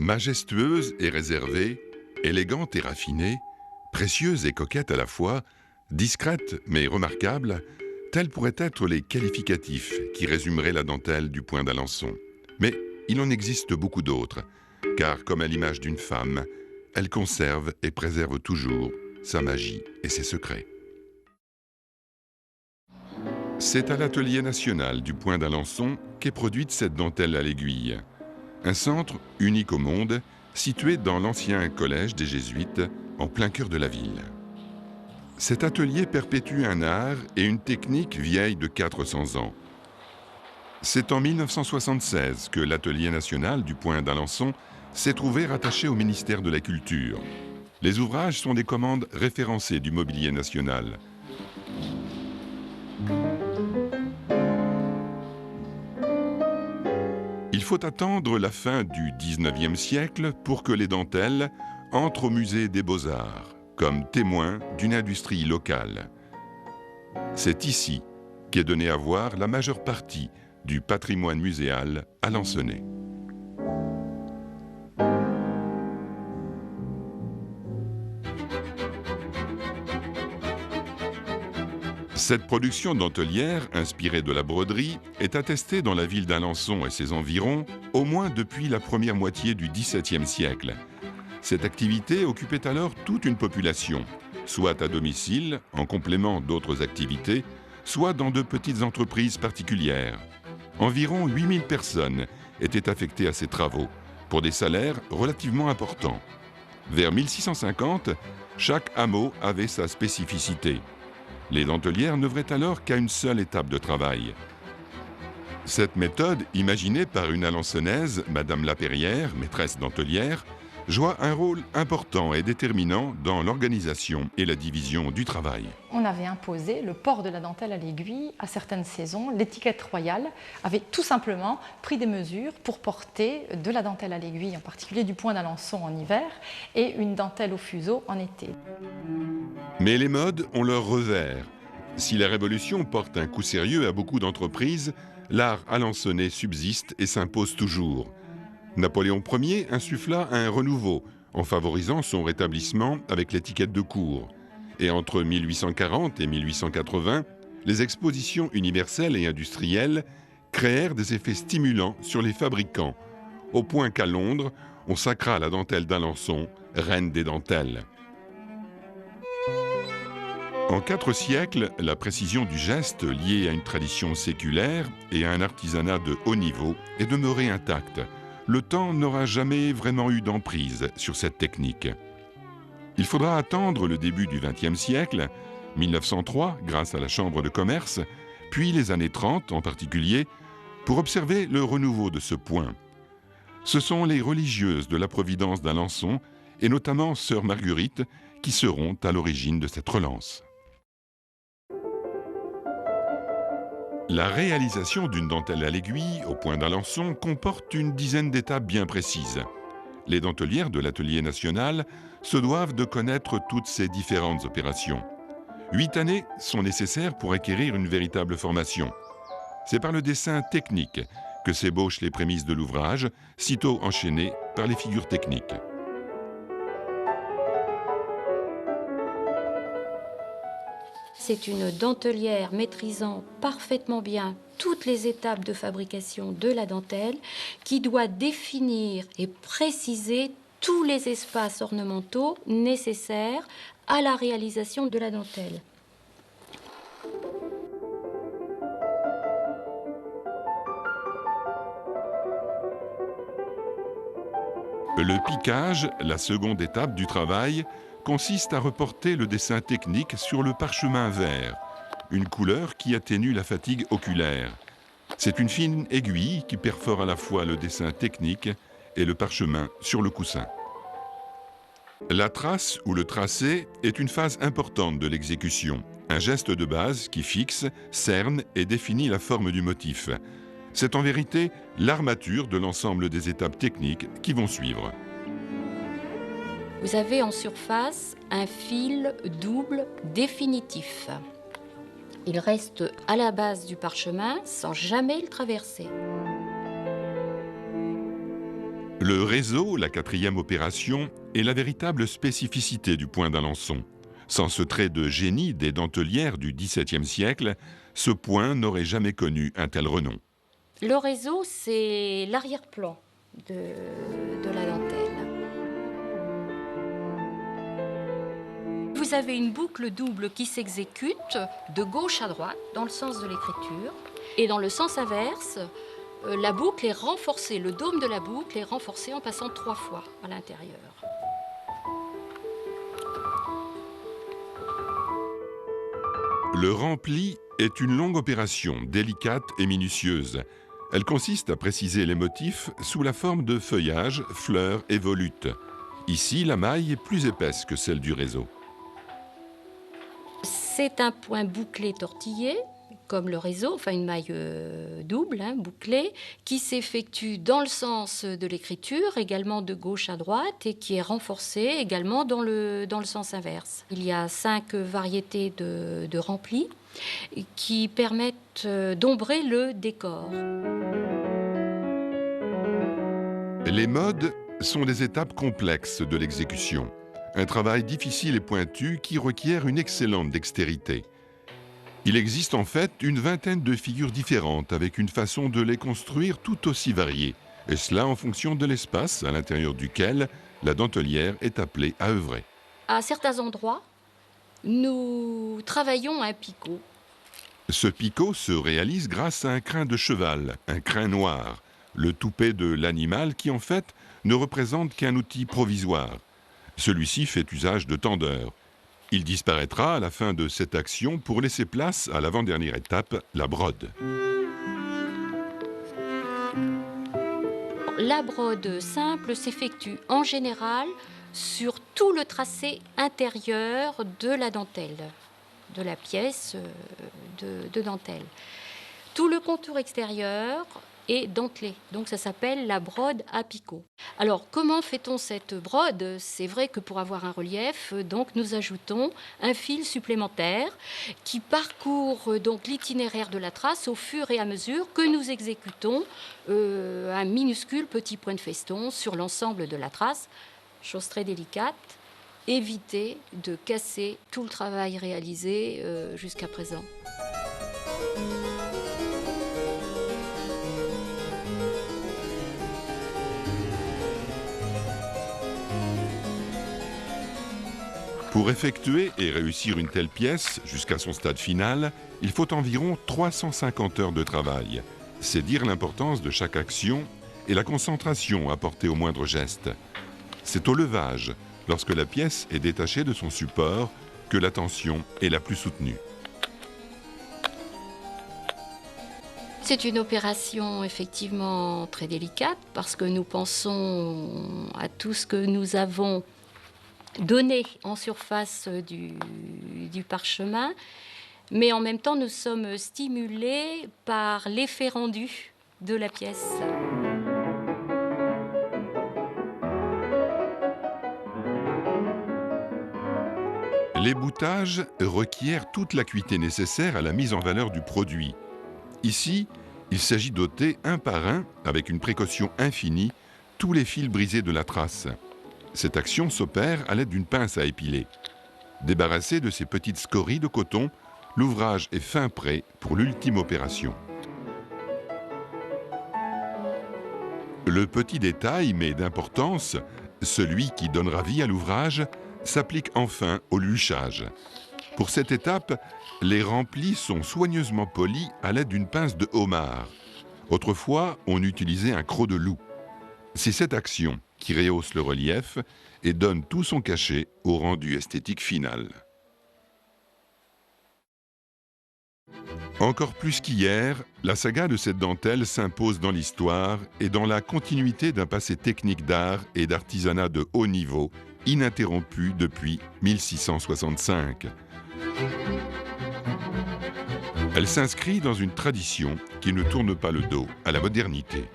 Majestueuse et réservée, élégante et raffinée, précieuse et coquette à la fois, discrète mais remarquable, tels pourraient être les qualificatifs qui résumeraient la dentelle du Point d'Alençon. Mais il en existe beaucoup d'autres, car comme à l'image d'une femme, elle conserve et préserve toujours sa magie et ses secrets. C'est à l'Atelier national du Point d'Alençon qu'est produite cette dentelle à l'aiguille. Un centre unique au monde, situé dans l'ancien collège des Jésuites, en plein cœur de la ville. Cet atelier perpétue un art et une technique vieille de 400 ans. C'est en 1976 que l'Atelier national du Point d'Alençon s'est trouvé rattaché au ministère de la Culture. Les ouvrages sont des commandes référencées du mobilier national. Il faut attendre la fin du XIXe siècle pour que les dentelles entrent au musée des Beaux-Arts, comme témoins d'une industrie locale. C'est ici qu'est donnée à voir la majeure partie du patrimoine muséal alençonnais. Cette production dentelière, inspirée de la broderie, est attestée dans la ville d'Alençon et ses environs, au moins depuis la première moitié du XVIIe siècle. Cette activité occupait alors toute une population, soit à domicile, en complément d'autres activités, soit dans de petites entreprises particulières. Environ 8000 personnes étaient affectées à ces travaux, pour des salaires relativement importants. Vers 1650, chaque hameau avait sa spécificité. Les dentelières n'œuvraient alors qu'à une seule étape de travail. Cette méthode, imaginée par une Alençonnaise, Madame Lapérière, maîtresse dentelière, joua un rôle important et déterminant dans l'organisation et la division du travail. On avait imposé le port de la dentelle à l'aiguille à certaines saisons. L'étiquette royale avait tout simplement pris des mesures pour porter de la dentelle à l'aiguille, en particulier du Point d'Alençon en hiver, et une dentelle au fuseau en été. Mais les modes ont leur revers. Si la Révolution porte un coup sérieux à beaucoup d'entreprises, l'art alençonnais subsiste et s'impose toujours. Napoléon Ier insuffla un renouveau en favorisant son rétablissement avec l'étiquette de cour. Et entre 1840 et 1880, les expositions universelles et industrielles créèrent des effets stimulants sur les fabricants, au point qu'à Londres, on sacra la dentelle d'Alençon, reine des dentelles. En 4 siècles, la précision du geste liée à une tradition séculaire et à un artisanat de haut niveau est demeurée intacte. Le temps n'aura jamais vraiment eu d'emprise sur cette technique. Il faudra attendre le début du XXe siècle, 1903 grâce à la Chambre de commerce, puis les années 30 en particulier, pour observer le renouveau de ce point. Ce sont les religieuses de la Providence d'Alençon, et notamment sœur Marguerite, qui seront à l'origine de cette relance. La réalisation d'une dentelle à l'aiguille au Point d'Alençon comporte une dizaine d'étapes bien précises. Les dentelières de l'Atelier national se doivent de connaître toutes ces différentes opérations. 8 années sont nécessaires pour acquérir une véritable formation. C'est par le dessin technique que s'ébauchent les prémices de l'ouvrage, sitôt enchaînées par les figures techniques. C'est une dentelière maîtrisant parfaitement bien toutes les étapes de fabrication de la dentelle qui doit définir et préciser tous les espaces ornementaux nécessaires à la réalisation de la dentelle. Le piquage, la seconde étape du travail, consiste à reporter le dessin technique sur le parchemin vert, une couleur qui atténue la fatigue oculaire. C'est une fine aiguille qui perfore à la fois le dessin technique et le parchemin sur le coussin. La trace ou le tracé est une phase importante de l'exécution, un geste de base qui fixe, cerne et définit la forme du motif. C'est en vérité l'armature de l'ensemble des étapes techniques qui vont suivre. Vous avez en surface un fil double définitif. Il reste à la base du parchemin sans jamais le traverser. Le réseau, la quatrième opération, est la véritable spécificité du point d'Alençon. Sans ce trait de génie des dentelières du XVIIe siècle, ce point n'aurait jamais connu un tel renom. Le réseau, c'est l'arrière-plan de la dentelle. Vous avez une boucle double qui s'exécute de gauche à droite dans le sens de l'écriture. Et dans le sens inverse, la boucle est renforcée, le dôme de la boucle est renforcé en passant 3 fois à l'intérieur. Le rempli est une longue opération, délicate et minutieuse. Elle consiste à préciser les motifs sous la forme de feuillages, fleurs et volutes. Ici, la maille est plus épaisse que celle du réseau. C'est un point bouclé tortillé, comme le réseau, enfin une maille double, bouclée, qui s'effectue dans le sens de l'écriture, également de gauche à droite, et qui est renforcée également dans le sens inverse. Il y a 5 variétés de remplis qui permettent d'ombrer le décor. Les modes sont des étapes complexes de l'exécution. Un travail difficile et pointu qui requiert une excellente dextérité. Il existe en fait une vingtaine de figures différentes avec une façon de les construire tout aussi variée. Et cela en fonction de l'espace à l'intérieur duquel la dentelière est appelée à œuvrer. À certains endroits, nous travaillons un picot. Ce picot se réalise grâce à un crin de cheval, un crin noir, le toupet de l'animal qui en fait ne représente qu'un outil provisoire. Celui-ci fait usage de tendeur. Il disparaîtra à la fin de cette action pour laisser place à l'avant-dernière étape, la brode. La brode simple s'effectue en général sur tout le tracé intérieur de la dentelle, de la pièce de dentelle. Tout le contour extérieur est dentelé, donc ça s'appelle la brode à picot. Alors comment fait-on cette brode? C'est vrai que pour avoir un relief, donc nous ajoutons un fil supplémentaire qui parcourt donc l'itinéraire de la trace au fur et à mesure que nous exécutons un minuscule petit point de feston sur l'ensemble de la trace. Chose très délicate, éviter de casser tout le travail réalisé jusqu'à présent. Pour effectuer et réussir une telle pièce jusqu'à son stade final, il faut environ 350 heures de travail. C'est dire l'importance de chaque action et la concentration apportée au moindre geste. C'est au levage, lorsque la pièce est détachée de son support, que la tension est la plus soutenue. C'est une opération effectivement très délicate parce que nous pensons à tout ce que nous avons donné en surface du parchemin, mais en même temps nous sommes stimulés par l'effet rendu de la pièce. L'ébouttage requiert toute l'acuité nécessaire à la mise en valeur du produit. Ici, il s'agit d'ôter un par un, avec une précaution infinie, tous les fils brisés de la trace. Cette action s'opère à l'aide d'une pince à épiler. Débarrassé de ces petites scories de coton, l'ouvrage est fin prêt pour l'ultime opération. Le petit détail, mais d'importance, celui qui donnera vie à l'ouvrage, s'applique enfin au luchage. Pour cette étape, les remplis sont soigneusement polis à l'aide d'une pince de homard. Autrefois, on utilisait un croc de loup. C'est cette action qui rehausse le relief et donne tout son cachet au rendu esthétique final. Encore plus qu'hier, la saga de cette dentelle s'impose dans l'histoire et dans la continuité d'un passé technique d'art et d'artisanat de haut niveau, ininterrompu depuis 1665. Elle s'inscrit dans une tradition qui ne tourne pas le dos à la modernité.